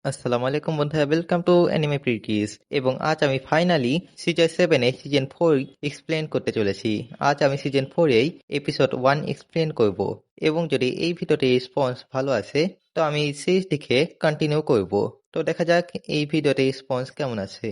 আসসালামু আলাইকুম বন্ধুরা, ওয়েলকাম টু অ্যানিমে প্রিটিস। এবং আজ আমি ফাইনালি সিজন 7 এ সিজন 4 এক্সপ্লেন করতে চলেছি। আজ আমি সিজন 4 এই এপিসোড 1 এক্সপ্লেন করব। এবং যদি এই ভিডিওটির রেসপন্স ভালো আসে তো আমি সিরিজটিকে কন্টিনিউ করব। তো দেখা যাক এই ভিডিওটির রেসপন্স কেমন আছে।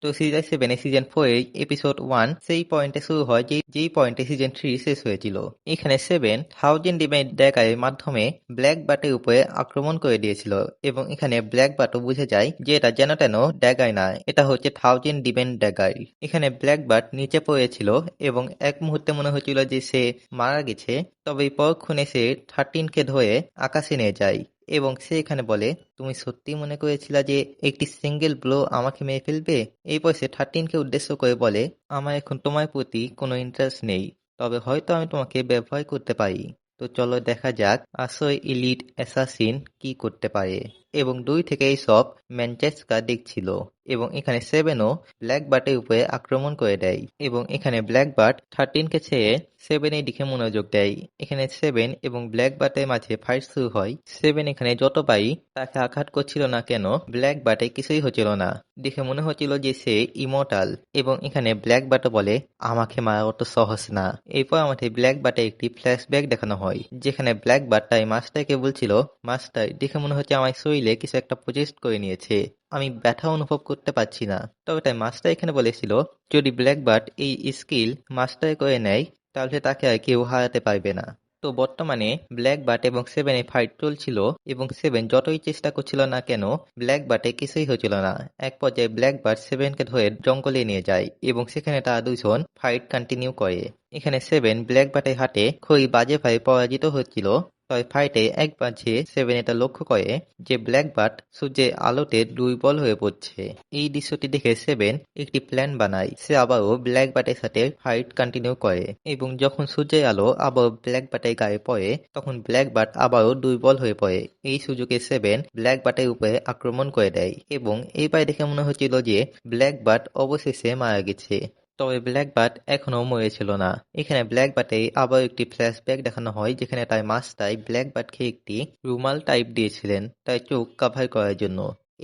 তো সিজন 7 সিজন 4 এর এপিসোড 1 সেই পয়েন্টে শুরু হয় যেই পয়েন্টে সিজন 3 শেষ হয়েছিল। এখানে 7 থাউজেন্ড ডিভাইন ড্যাগারের মাধ্যমে ব্ল্যাক বাটের উপরে আক্রমণ করে দিয়েছিল এবং এখানে ব্ল্যাক বাটও বুঝে যায় যে এটা যেন তেন ড্যাগার না, এটা হচ্ছে থাউজেন্ড ডিভাইন ড্যাগার। এখানে ব্ল্যাক বাট নিচে পড়েছিল এবং এক মুহূর্তে মনে হচ্ছিল যে সে মারা গেছে, তবে পরক্ষণে সে 13কে ধরে আকাশে নিয়ে যায় এবং সে এখানে বলে, তুমি সত্যি মনে করেছিলা যে একটি সিঙ্গেল ব্লো আমাকে মেরে ফেলবে? এরপর সে 13কে উদ্দেশ্য করে বলে, আমার এখন তোমার প্রতি কোনো ইন্টারেস্ট নেই, তবে হয়তো আমি তোমাকে ব্যবহার করতে পারি। তো চলো দেখা যাক আসলে ইলিট অ্যাসাসিন কি করতে পারে। এবং 2 থেকে এই সব ম্যানচেস্কা দেখছিল এবং এখানে 7ও ব্ল্যাক বাটের উপরে আক্রমণ করে দেয় এবং এখানে ব্ল্যাক বাট 13কে ছেড়ে 7 এর দিকে মনোযোগ দেয়। এখানে 7 এবং ব্ল্যাক বাটের মাঝে ফাইট শুরু হয়। 7 এখানে যত পারি তাকে আঘাত করছিল না কেন ব্ল্যাক বাটে কিছুই হচ্ছিল না, দেখে মনে হচ্ছিল যে সে ইমর্টাল। এবং এখানে ব্ল্যাক বাটও বলে, আমাকে মারা অত সহজ না। এরপর আমাদের ব্ল্যাক বাটে একটি ফ্ল্যাশব্যাক দেখানো হয় যেখানে ব্ল্যাক বাট তাই মাস্টারকে বলছিল, মাস্টার দেখে মনে হচ্ছে আমার শরীরে কিছু একটা প্রজেস্ট করে নিয়েছে, আমি ব্যথা অনুভব করতে পারছি না। তবে তাই মাস্টার এখানে বলেছিল যদি ব্ল্যাক বাট এই স্কিল মাস্টার করে নেয় তাহলে তাকে আর কেউ হারাতে পারবে না। তো বর্তমানে ব্ল্যাক বাট এবং 7 এ ফাইট চলছিল এবং 7 যতই চেষ্টা করছিল না কেন ব্ল্যাক বাটে কিছুই হচ্ছিল না। এক পর্যায়ে ব্ল্যাক বাট 7কে ধরে জঙ্গলে নিয়ে যায় এবং সেখানে তারা দুজন ফাইট কন্টিনিউ করে। এখানে 7 ব্ল্যাক বাটের হাতে খুবই বাজেভাবে পরাজিত হচ্ছিল। তবে ফাইটে এক পর্যায়ে 7 এটা লক্ষ্য করে যে ব্ল্যাক বাট সূর্যের আলোতে দুর্বল হয়ে পড়ছে। এই দৃশ্যটি দেখে 7 একটি প্ল্যান বানায়, সে আবারও ব্ল্যাক বাটের সাথে ফাইট কন্টিনিউ করে এবং যখন সূর্যের আলো আবার ব্ল্যাক বাটের গায়ে পড়ে তখন ব্ল্যাক বাট আবারও দুর্বল হয়ে পড়ে। এই সুযোগে 7 ব্ল্যাক বাটের উপরে আক্রমণ করে দেয় এবং এইবার দেখে মনে হচ্ছিল যে ব্ল্যাক বাট অবশেষে মারা গেছে। তবে ব্ল্যাক বাট এখনও মরেছিল না। এখানে ব্ল্যাক বাটে আবার একটি ফ্ল্যাশব্যাক দেখানো হয় যেখানে তার মাস্টার ব্ল্যাক বাটকে একটি রুমাল টাইপ দিয়েছিলেন তার চোখ কাভার করার জন্য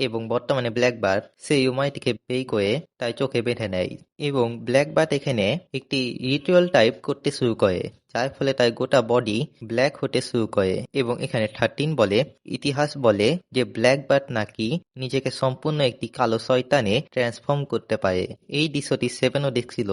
এবং বর্তমানে ব্ল্যাক বাট সেই রুমালটিকে বের করে তার চোখে বেঁধে নেয় এবং ব্ল্যাক বাট এখানে একটি রিচুয়াল টাইপ করতে শুরু করে যার ফলে তার গোটা বডি ব্ল্যাক হতে শুরু করে এবং এখানে 13 বলে, ইতিহাস বলে যে ব্ল্যাক বাট নাকি নিজেকে সম্পূর্ণ একটি কালো শয়তানে ট্রান্সফর্ম করতে পারে। এই দৃশ্যটি 7ও দেখছিল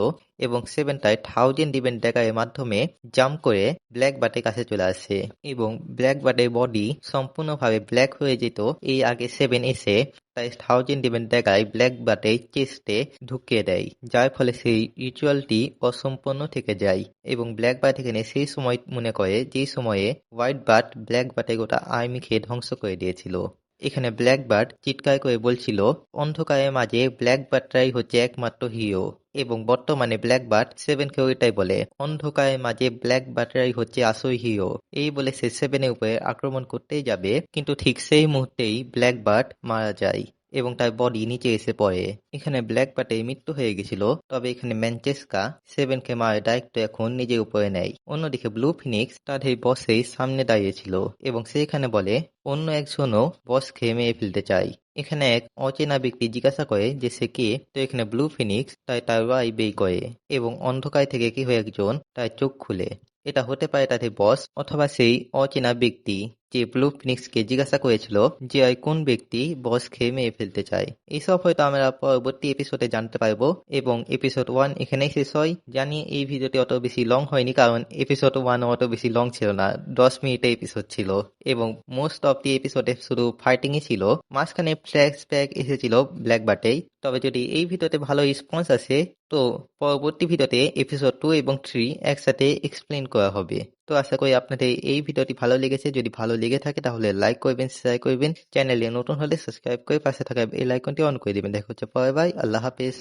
এবং 7 তার থাউজেন্ড ডিভেন্ট ড্যাগারের মাধ্যমে জাম্প করে ব্ল্যাক বাটের কাছে চলে আসে এবং ব্ল্যাক বাটের বডি সম্পূর্ণভাবে ব্ল্যাক হয়ে যেত এই আগে 7 এসে তাই থাউজেন্ড ডিভেন্ট ড্যাগার ব্ল্যাক বাটের চেস্টে ঢুকিয়ে দেয়, যার ফলে সেই রিচুয়ালটি অসম্পূর্ণ থেকে যায় এবং ব্ল্যাক বাট এখানে সেই সময় মনে করে যেই সময়ে হোয়াইট বাট ব্ল্যাক বাটের গোটা আর্মিকে ধ্বংস করে দিয়েছিল। এখানে ব্ল্যাক বাট চিৎকার করে বলছিল অন্ধকারের মাঝে ব্ল্যাক বাটরাই হচ্ছে একমাত্র হিরো এবং বর্তমানে ব্ল্যাক বাট 7কেও এটাই বলে, অন্ধকারের মাঝে ব্ল্যাক বাটরাই হচ্ছে আসল হিরো। এই বলে সে 7 এর উপরে আক্রমণ করতেই যাবে কিন্তু ঠিক সেই মুহূর্তেই ব্ল্যাক বাট মারা যায় এবং তার বডি নিচে এসে পড়ে। এখানে ব্ল্যাক বাটের মৃত্যু হয়ে গেছিল, তবে এখানে ম্যানচেস্কা 7কে মারে দায়িত্ব এখন নিজের উপরে নেয়। অন্যদিকে ব্লু ফিনিক্স তাদের বসেই সামনে দাঁড়িয়েছিল এবং সে এখানে বলে অন্য একজনও বসকে মেরে ফেলতে চায়। এখানে এক অচেনা ব্যক্তি জিজ্ঞাসা করে যে সে কে, তো এখানে ব্লু ফিনিক্স তার রায় বের করে এবং অন্ধকার থেকে কেউ একজন তার চোখ খুলে। এটা হতে পারে তাদের বস অথবা সেই অচেনা ব্যক্তি যে ব্লু ফিনিক্সকে জিজ্ঞাসা করেছিল যে আর কোন ব্যক্তি বসকে মেরে ফেলতে চায়। এইসব হয়তো আমরা পরবর্তী এপিসোডে জানতে পারবো এবং এপিসোড 1 এখানেই শেষ হয়। জানি এই ভিডিওটি অত বেশি লং হয়নি কারণ এপিসোড 1 অত বেশি লং ছিল না, 10 মিনিটের এপিসোড ছিল এবং মোস্ট অফ দি এপিসোডে শুধু ফাইটিংই ছিল, মাঝখানে ফ্ল্যাশব্যাক এসেছিল ব্ল্যাক বাটেই। তবে যদি এই ভিডিওতে ভালো রেসপন্স আসে তো পরবর্তী ভিডিওতে এপিসোড 2 এবং 3 একসাথে এক্সপ্লেন করা হবে। তো আশা করি আপনাদের এই ভিডিওটি ভালো লেগেছে। যদি ভালো লেগে থাকে তাহলে লাইক করবেন, শেয়ার করবেন, চ্যানেলে নতুন হলে সাবস্ক্রাইব করে পাশে থাকা বেল আইকনটি অন করে দিবেন। দেখা হচ্ছে পরে, বাই, আল্লাহ হাফেজ।